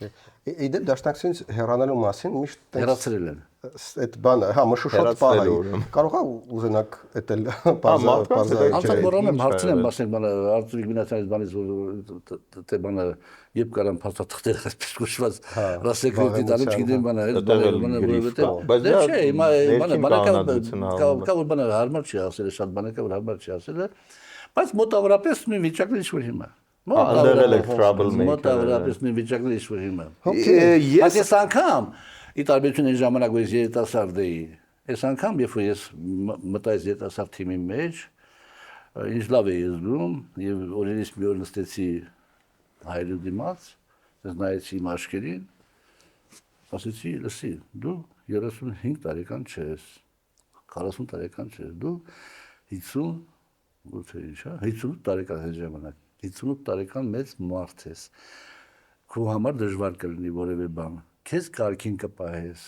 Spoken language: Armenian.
Իդեպ դաշնակցությունից հեռանալու մասին միշտ Հեռացրել են։ այդ բանը, հա, մշուշոտ պահ է։ Կարող է ուզենաք էտել բարձր։ Անցած մոռանում հարցնեմ, ասենք բանը Արտուր Իգնատյանից բանից թե բանը երբ կարան փաստաթղթեր այսպես կոչված ռասեկրետի տալու չգիտեմ բանը այդ բանը որովհետեւ դե չէ հիմա բանը կա որ բանը հարմար չի ասել շատ բանը կա որ հարմար չի ասել բայց մոտավորապես նույն վիճակն ինչ որ հիմա Անդերել եք troublemaker մոտավորապես նույն վիճակն ինչ որ հիմա ես անգամ ի տարբերություն այն ժամանակ որ ես երիտասարդ էի այս անգամ երբ որ ես մտա այս երիտասարդ թիմի մեջ ինչ լավ էի զգում եւ օրերից մի օր նստեցի հայրու դիմաց ես նայեցի իմ աչքերին ասեցի լսի դու 35 տարեկան չես 40 տարեկան չես դու 50 ո՞թե ինչա 58 տարեկան այդ ժամանակ 58 տարեկան մեծ մարդ ես քո համար դժվար կլինի որևէ բան քեզ կարգին կպահես